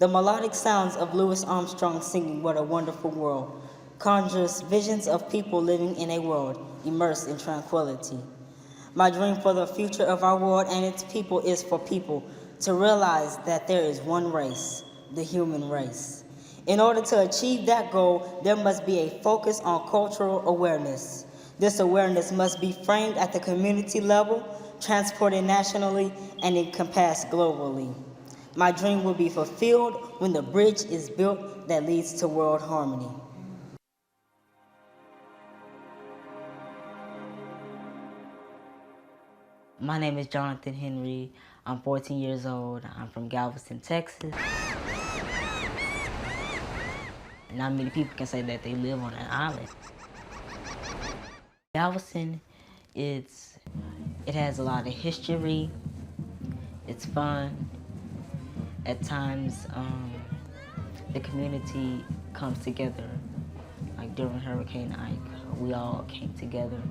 The melodic sounds of Louis Armstrong singing What a Wonderful World conjures visions of people living in a world immersed in tranquility. My dream for the future of our world and its people is for people to realize that there is one race, the human race. In order to achieve that goal, there must be a focus on cultural awareness. This awareness must be framed at the community level, transported nationally, and encompassed globally. My dream will be fulfilled when the bridge is built that leads to world harmony. My name is Jonathan Henry. I'm 14 years old. I'm from Galveston, Texas. Not many people can say that they live on an island. Galveston, it has a lot of history. It's fun. At times, the community comes together. Like during Hurricane Ike, we all came together.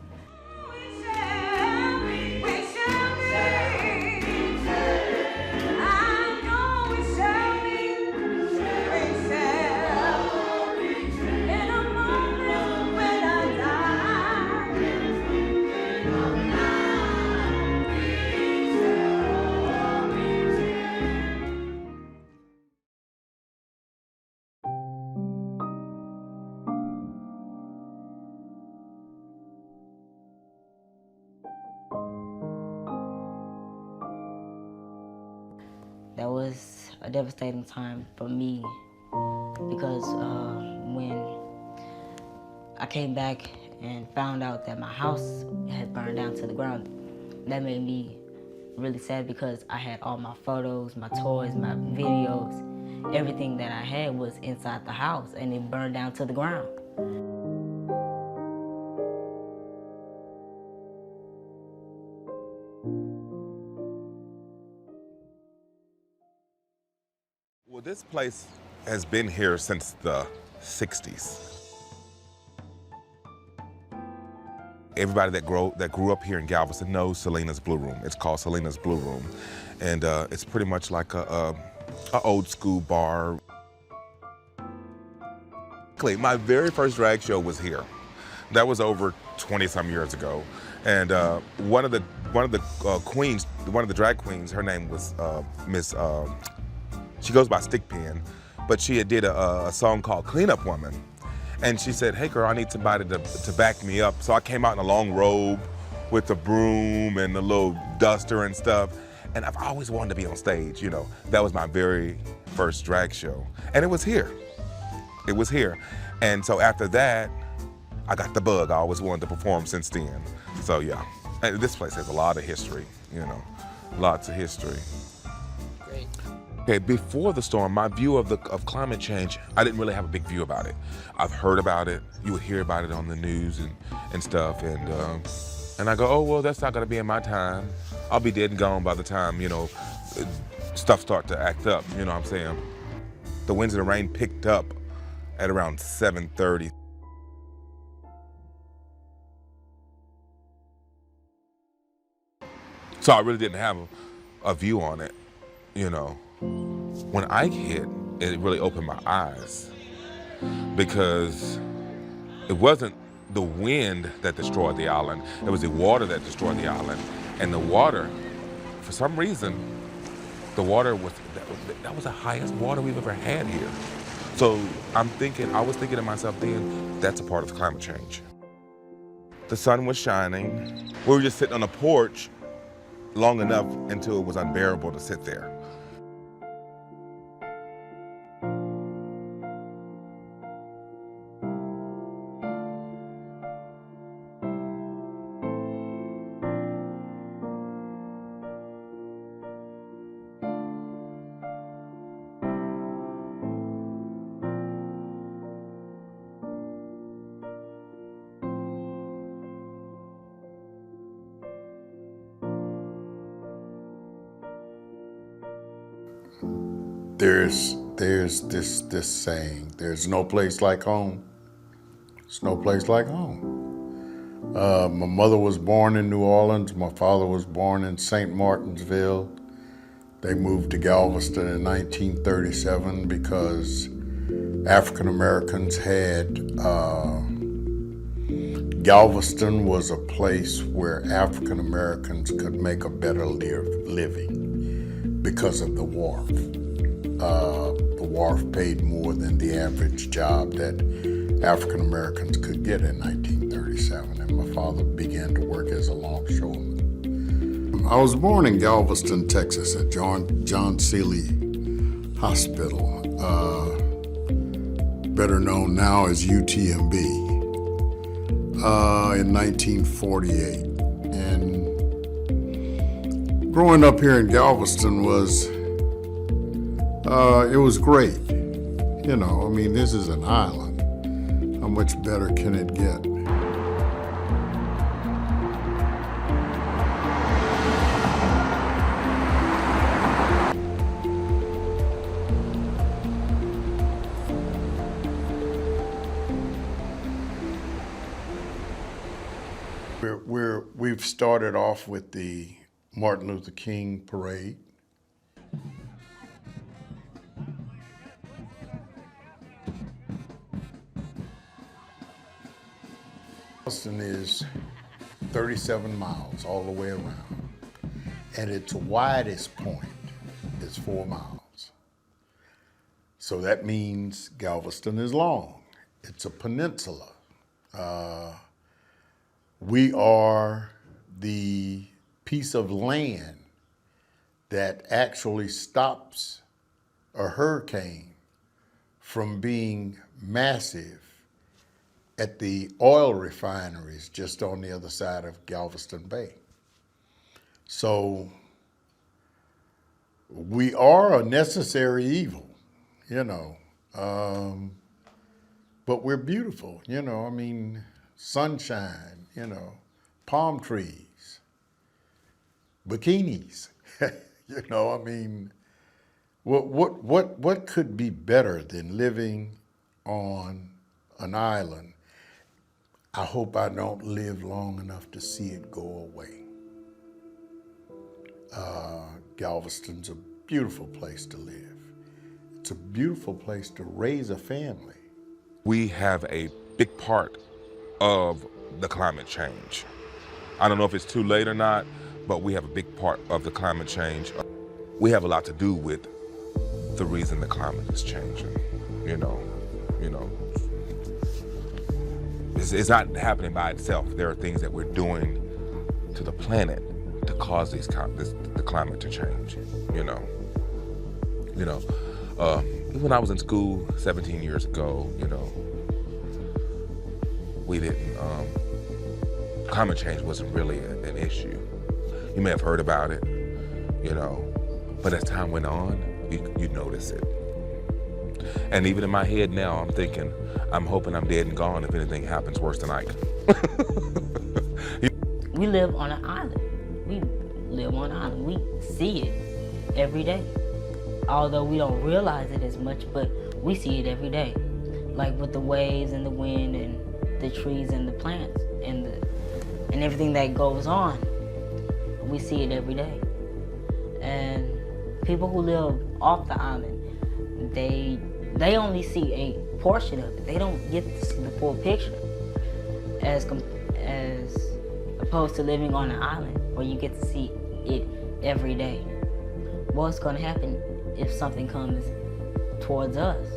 That was a devastating time for me because when I came back and found out that my house had burned down to the ground, that made me really sad because I had all my photos, my toys, my videos, everything that I had was inside the house and it burned down to the ground. Well, this place has been here since the 60s. Everybody that grew up here in Galveston knows Selena's Blue Room. It's called Selena's Blue Room. And it's pretty much like a old school bar. My very first drag show was here. That was over 20-some years ago. And one of the queens, one of the drag queens, her name was Miss, she goes by Stickpin, but she had did a song called Cleanup Woman. And she said, hey girl, I need somebody to back me up. So I came out in a long robe with a broom and a little duster and stuff. And I've always wanted to be on stage, you know. That was my very first drag show. And it was here. It was here. And so after that, I got the bug. I always wanted to perform since then. So yeah, and this place has a lot of history, you know, lots of history. Great. Okay, before the storm, my view of climate change, I didn't really have a big view about it. I've heard about it. You would hear about it on the news and stuff, and I go, oh well, that's not gonna be in my time. I'll be dead and gone by the time, you know, stuff start to act up. You know what I'm saying? The winds and the rain picked up at around 7:30. So I really didn't have a view on it, you know. When Ike hit, it really opened my eyes because it wasn't the wind that destroyed the island, it was the water that destroyed the island. And the water, for some reason, the water that was the highest water we've ever had here. So I was thinking to myself then, that's a part of climate change. The sun was shining. We were just sitting on a porch long enough until it was unbearable to sit there. There's this saying, there's no place like home. There's no place like home. My mother was born in New Orleans. My father was born in St. Martinsville. They moved to Galveston in 1937 because African Americans had, Galveston was a place where African Americans could make a better living because of the wharf. The wharf paid more than the average job that African Americans could get in 1937, and my father began to work as a longshoreman. I was born in Galveston, Texas, at John Seeley Hospital, better known now as UTMB, in 1948. And growing up here in Galveston was, it was great. You know, I mean, this is an island. How much better can it get? We've started off with the Martin Luther King parade. Galveston is 37 miles all the way around, and its widest point is 4 miles. So that means Galveston is long. It's a peninsula. We are the piece of land that actually stops a hurricane from being massive at the oil refineries just on the other side of Galveston Bay. So we are a necessary evil, you know, but we're beautiful, you know, I mean, sunshine, you know, palm trees, bikinis, you know, I mean, what could be better than living on an island? I hope I don't live long enough to see it go away. Galveston's a beautiful place to live. It's a beautiful place to raise a family. We have a big part of the climate change. I don't know if it's too late or not, but we have a big part of the climate change. We have a lot to do with the reason the climate is changing, you know. It's not happening by itself. There are things that we're doing to the planet to cause the climate to change, you know. Even when I was in school 17 years ago, you know, we didn't, climate change wasn't really an issue. You may have heard about it, you know, but as time went on, you notice it. And even in my head now, I'm thinking, I'm hoping I'm dead and gone if anything happens worse than Ike. We live on an island. We live on an island. We see it every day. Although we don't realize it as much, but we see it every day. Like with the waves and the wind and the trees and the plants and everything that goes on. We see it every day. And people who live off the island, they only see a portion of it. They don't get the full picture as opposed to living on an island where you get to see it every day. What's going to happen if something comes towards us?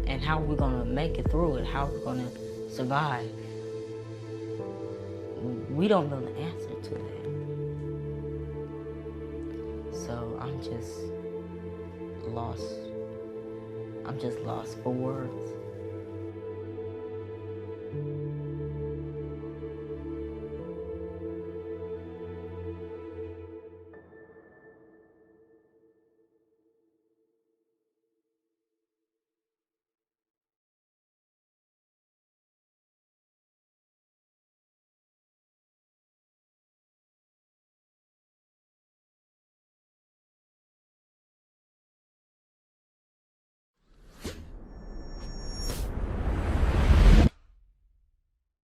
And how are we going to make it through it? How are we going to survive? We don't know the answer to that. So I'm just lost for words.